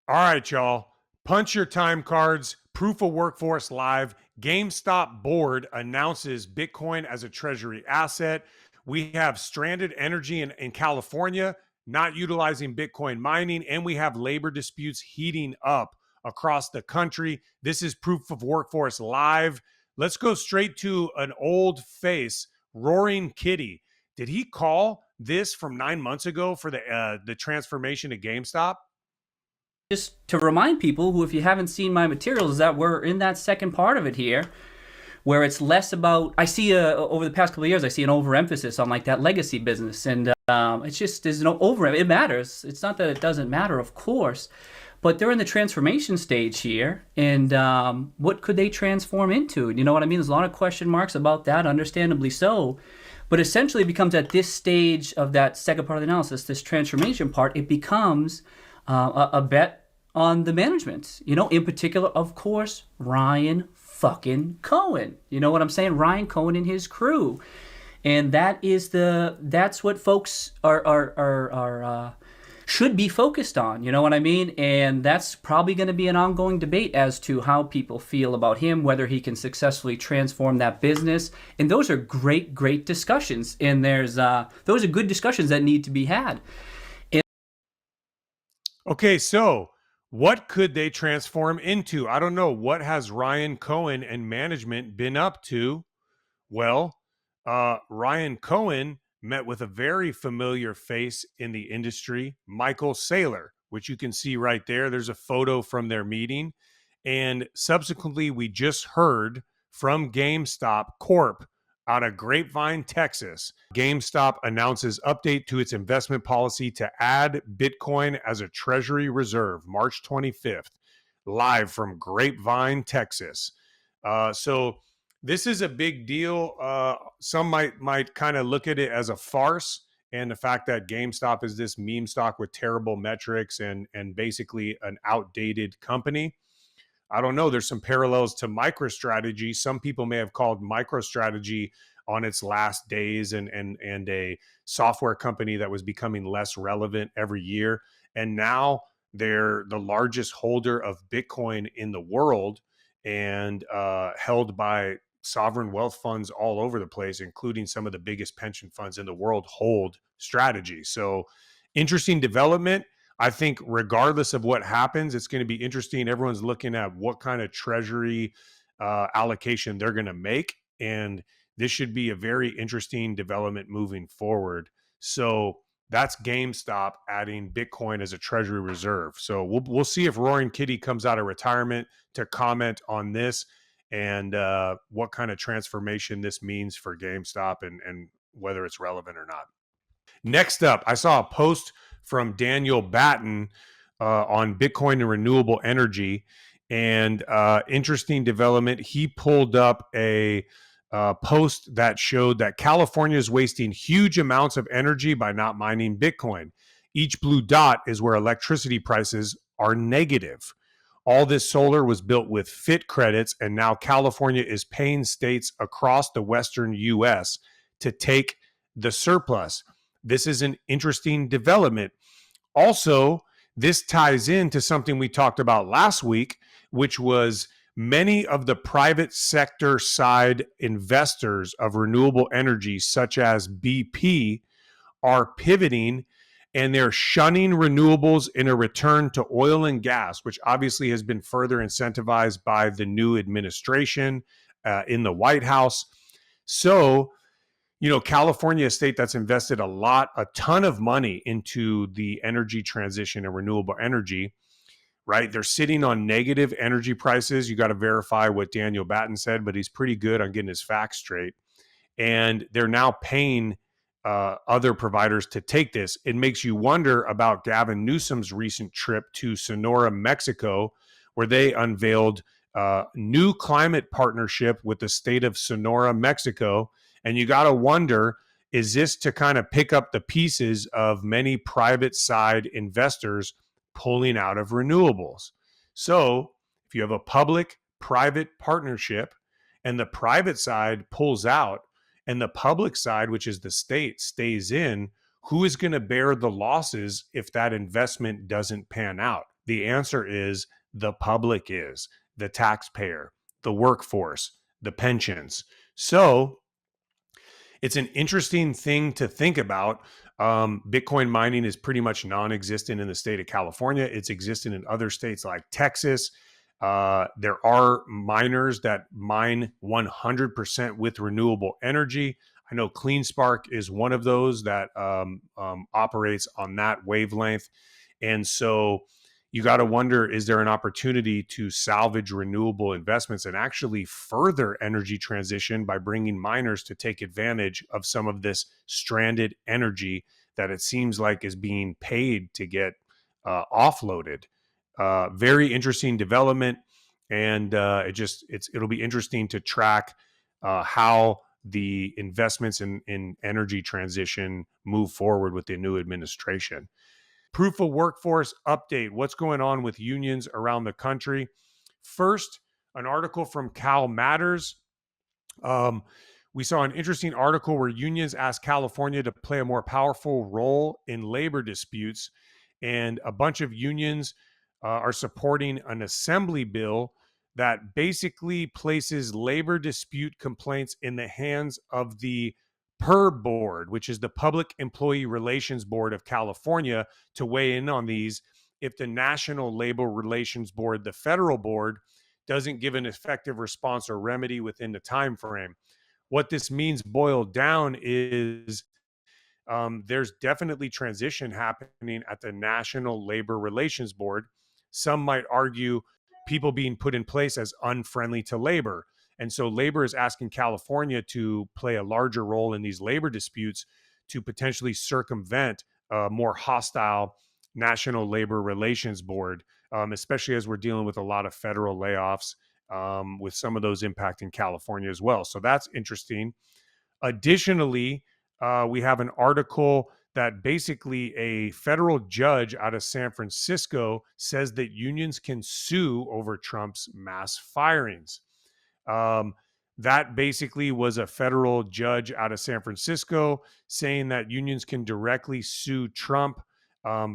All right, y'all. Punch your time cards. Proof of Workforce Live. GameStop board announces Bitcoin as a treasury asset. We have stranded energy in California not utilizing Bitcoin mining, and we have labor disputes heating up across the country. This is Proof of Workforce Live. Let's go straight to an old face, Roaring Kitty. Did he call this from 9 months ago for the transformation to GameStop? Just to remind people who, if you haven't seen my materials, is that we're in that second part of it here, where it's less about. I see over the past couple of years, I see an overemphasis on like that legacy business, and it's just there's no over. It matters. It's not that it doesn't matter, of course, but they're in the transformation stage here, and what could they transform into? You know what I mean? There's a lot of question marks about that, understandably so. But essentially, it becomes at this stage of that second part of the analysis, this transformation part, it becomes a bet on the management. In particular, of course, Ryan fucking Cohen. You know what I'm saying? Ryan Cohen and his crew. And that's what folks are should be focused on. You know what I mean? And that's probably going to be an ongoing debate as to how people feel about him, whether he can successfully transform that business. And those are great discussions. And those are good discussions that need to be had. Okay, so what could they transform into? I don't know. What has Ryan Cohen and management been up to? Well, Ryan Cohen met with a very familiar face in the industry, Michael Saylor, which you can see right there. There's a photo from their meeting. And subsequently, we just heard from GameStop Corp out of Grapevine, Texas. GameStop announces update to its investment policy to add Bitcoin as a treasury reserve, March 25th, live from Grapevine, Texas. So this is a big deal. Some might kind of look at it as a farce, and the fact that GameStop is this meme stock with terrible metrics and basically an outdated company. I don't know. There's some parallels to MicroStrategy. Some people may have called MicroStrategy on its last days and a software company that was becoming less relevant every year. And now they're the largest holder of Bitcoin in the world and held by sovereign wealth funds all over the place, including some of the biggest pension funds in the world hold strategy. So interesting development. I think regardless of what happens, it's going to be interesting. Everyone's looking at what kind of treasury allocation they're going to make. And this should be a very interesting development moving forward. So that's GameStop adding Bitcoin as a treasury reserve. So we'll see if Roaring Kitty comes out of retirement to comment on this and what kind of transformation this means for GameStop and whether it's relevant or not. Next up, I saw a post from Daniel Batten on Bitcoin and renewable energy, and interesting development. He pulled up a post that showed that California is wasting huge amounts of energy by not mining Bitcoin. Each blue dot is where electricity prices are negative. All this solar was built with FIT credits, and now California is paying states across the western U.S. to take the surplus. This is an interesting development. Also, this ties into something we talked about last week, which was many of the private sector side investors of renewable energy, such as BP, are pivoting and they're shunning renewables in a return to oil and gas, which obviously has been further incentivized by the new administration in the White House. So, California, a state that's invested a ton of money into the energy transition and renewable energy, right? They're sitting on negative energy prices. You got to verify what Daniel Batten said, but he's pretty good on getting his facts straight. And they're now paying other providers to take this. It makes you wonder about Gavin Newsom's recent trip to Sonora, Mexico, where they unveiled a new climate partnership with the state of Sonora, Mexico. And you got to wonder, is this to kind of pick up the pieces of many private side investors pulling out of renewables? So if you have a public private partnership and the private side pulls out and the public side, which is the state, stays in, who is going to bear the losses if that investment doesn't pan out? The answer is the public is, the taxpayer, the workforce, the pensions. So it's an interesting thing to think about. Bitcoin mining is pretty much non-existent in the state of California. It's existent in other states like Texas. There are miners that mine 100% with renewable energy. I know CleanSpark is one of those that operates on that wavelength. And so you got to wonder, is there an opportunity to salvage renewable investments and actually further energy transition by bringing miners to take advantage of some of this stranded energy that it seems like is being paid to get offloaded? Very interesting development, and it'll be interesting to track how the investments in energy transition move forward with the new administration. Proof of workforce update. What's going on with unions around the country? First, an article from Cal Matters. Um, we saw an interesting article where unions asked California to play a more powerful role in labor disputes, and a bunch of unions are supporting an assembly bill that basically places labor dispute complaints in the hands of the PER board, which is the Public Employee Relations Board of California, to weigh in on these if the National Labor Relations Board, the federal board, doesn't give an effective response or remedy within the time frame. What this means boiled down is there's definitely transition happening at the National Labor Relations Board. Some might argue people being put in place as unfriendly to labor. And so labor is asking California to play a larger role in these labor disputes to potentially circumvent a more hostile National Labor Relations Board, especially as we're dealing with a lot of federal layoffs, with some of those impacting California as well. So that's interesting. Additionally, we have an article that basically a federal judge out of San Francisco says that unions can sue over Trump's mass firings. Um, that basically was a federal judge out of San Francisco saying that unions can directly sue Trump,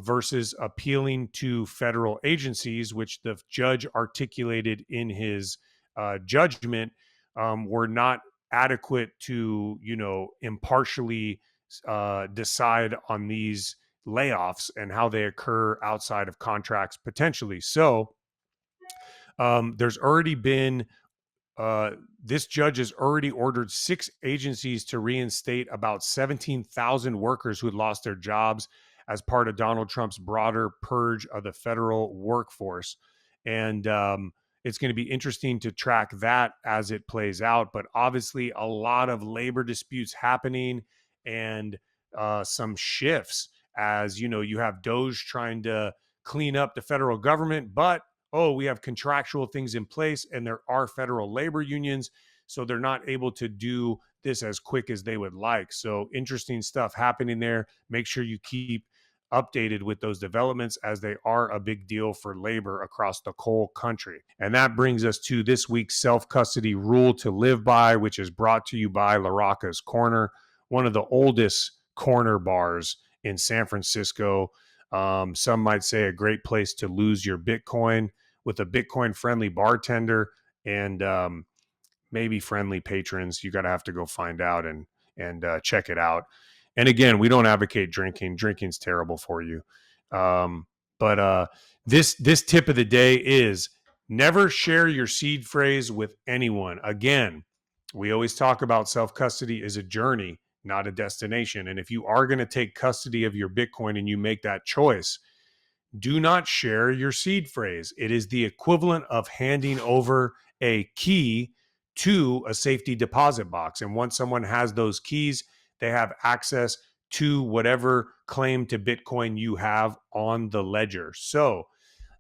versus appealing to federal agencies, which the judge articulated in his judgment were not adequate to, impartially decide on these layoffs and how they occur outside of contracts potentially. So there's already been this judge has already ordered 6 agencies to reinstate about 17,000 workers who had lost their jobs as part of Donald Trump's broader purge of the federal workforce. And it's going to be interesting to track that as it plays out. But obviously, a lot of labor disputes happening and some shifts as, you have Doge trying to clean up the federal government, but we have contractual things in place and there are federal labor unions, so they're not able to do this as quick as they would like. So interesting stuff happening there. Make sure you keep updated with those developments as they are a big deal for labor across the whole country. And that brings us to this week's self-custody rule to live by, which is brought to you by LaRocca's Corner, one of the oldest corner bars in San Francisco. Some might say a great place to lose your Bitcoin with a Bitcoin friendly bartender and maybe friendly patrons. You got to have to go find out and check it out. And again, we don't advocate drinking. Drinking's terrible for you. But this tip of the day is never share your seed phrase with anyone. Again, we always talk about self-custody is a journey, not a destination. And if you are going to take custody of your Bitcoin and you make that choice, do not share your seed phrase. It is the equivalent of handing over a key to a safety deposit box. And once someone has those keys, they have access to whatever claim to Bitcoin you have on the ledger. So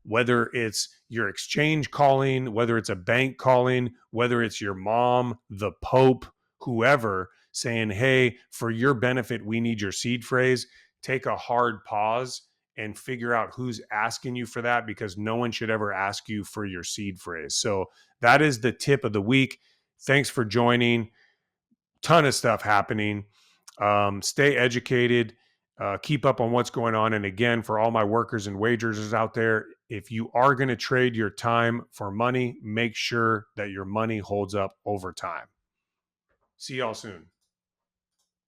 whether it's your exchange calling, whether it's a bank calling, whether it's your mom, the Pope, whoever saying, hey, for your benefit, we need your seed phrase, take a hard pause and figure out who's asking you for that, because no one should ever ask you for your seed phrase. So that is the tip of the week. Thanks for joining. Ton of stuff happening. Stay educated. Keep up on what's going on. And again, for all my workers and wagers out there, if you are going to trade your time for money, make sure that your money holds up over time. See y'all soon.